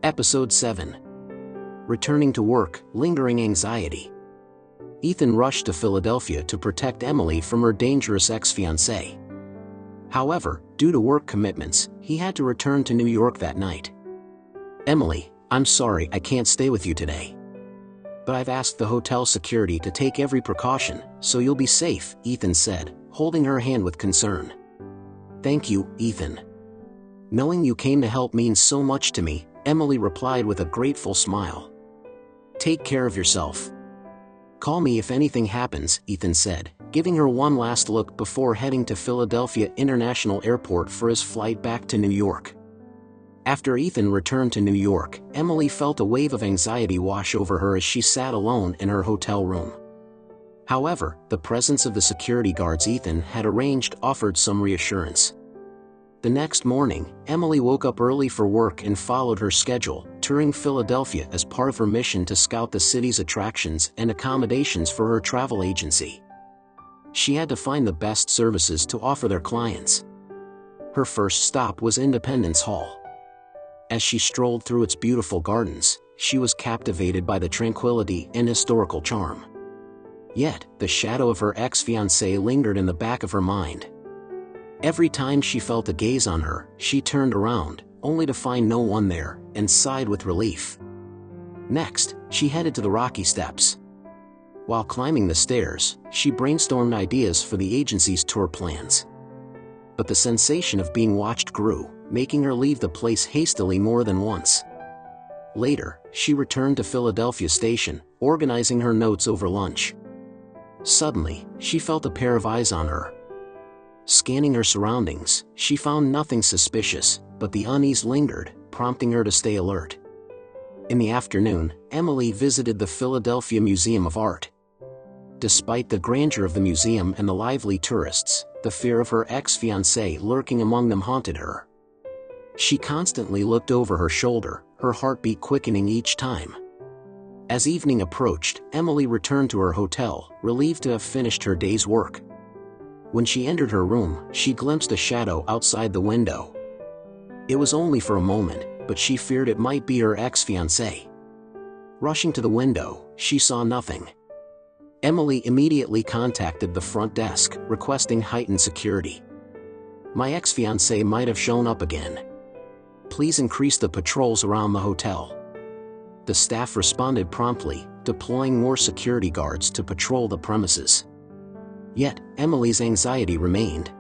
Episode 7. Returning to work, lingering anxiety. Ethan rushed to Philadelphia to protect Emily from her dangerous ex-fiancé. However, due to work commitments, he had to return to New York that night. "Emily, I'm sorry I can't stay with you today. But I've asked the hotel security to take every precaution, so you'll be safe," Ethan said, holding her hand with concern. "Thank you, Ethan. Knowing you came to help means so much to me," Emily replied with a grateful smile. "Take care of yourself. Call me if anything happens," Ethan said, giving her one last look before heading to Philadelphia International Airport for his flight back to New York. After Ethan returned to New York, Emily felt a wave of anxiety wash over her as she sat alone in her hotel room. However, the presence of the security guards Ethan had arranged offered some reassurance. The next morning, Emily woke up early for work and followed her schedule, touring Philadelphia as part of her mission to scout the city's attractions and accommodations for her travel agency. She had to find the best services to offer their clients. Her first stop was Independence Hall. As she strolled through its beautiful gardens, she was captivated by the tranquility and historical charm. Yet, the shadow of her ex-fiancé lingered in the back of her mind. Every time she felt a gaze on her, she turned around, only to find no one there, and sighed with relief. Next, she headed to the Rocky Steps. While climbing the stairs, she brainstormed ideas for the agency's tour plans. But the sensation of being watched grew, making her leave the place hastily more than once. Later, she returned to Philadelphia Station, organizing her notes over lunch. Suddenly, she felt a pair of eyes on her. Scanning her surroundings, she found nothing suspicious, but the unease lingered, prompting her to stay alert. In the afternoon, Emily visited the Philadelphia Museum of Art. Despite the grandeur of the museum and the lively tourists, the fear of her ex-fiancé lurking among them haunted her. She constantly looked over her shoulder, her heartbeat quickening each time. As evening approached, Emily returned to her hotel, relieved to have finished her day's work. When she entered her room, she glimpsed a shadow outside the window. It was only for a moment, but she feared it might be her ex-fiancé. Rushing to the window, she saw nothing. Emily immediately contacted the front desk, requesting heightened security. "My ex-fiancé might have shown up again. Please increase the patrols around the hotel." The staff responded promptly, deploying more security guards to patrol the premises. Yet, Emily's anxiety remained.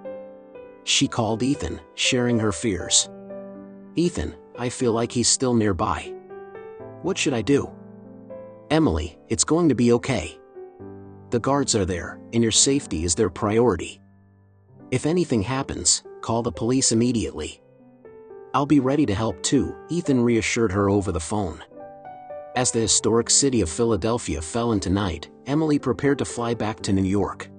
She called Ethan, sharing her fears. "Ethan, I feel like he's still nearby. What should I do?" "Emily, it's going to be okay. The guards are there, and your safety is their priority. If anything happens, call the police immediately. I'll be ready to help too," Ethan reassured her over the phone. As the historic city of Philadelphia fell into night, Emily prepared to fly back to New York.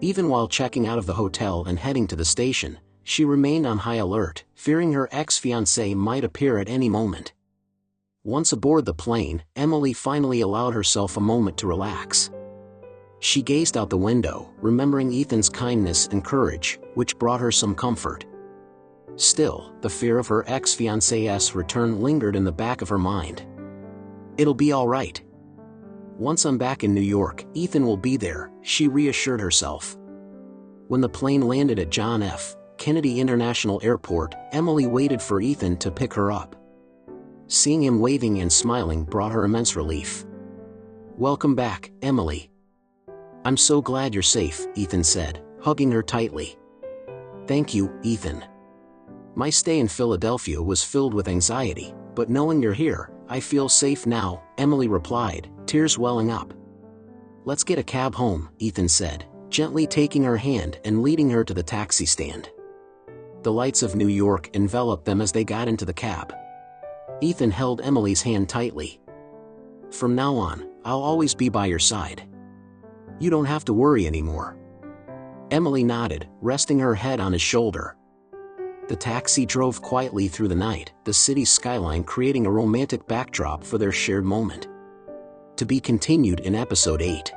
Even while checking out of the hotel and heading to the station, she remained on high alert, fearing her ex-fiancé might appear at any moment. Once aboard the plane, Emily finally allowed herself a moment to relax. She gazed out the window, remembering Ethan's kindness and courage, which brought her some comfort. Still, the fear of her ex-fiancé's return lingered in the back of her mind. "It'll be all right. Once I'm back in New York, Ethan will be there," she reassured herself. When the plane landed at John F. Kennedy International Airport, Emily waited for Ethan to pick her up. Seeing him waving and smiling brought her immense relief. "Welcome back, Emily. I'm so glad you're safe," Ethan said, hugging her tightly. "Thank you, Ethan. My stay in Philadelphia was filled with anxiety, but knowing you're here, I feel safe now," Emily replied, tears welling up. "Let's get a cab home," Ethan said, gently taking her hand and leading her to the taxi stand. The lights of New York enveloped them as they got into the cab. Ethan held Emily's hand tightly. "From now on, I'll always be by your side. You don't have to worry anymore." Emily nodded, resting her head on his shoulder. The taxi drove quietly through the night, the city's skyline creating a romantic backdrop for their shared moment. To be continued in Episode 8.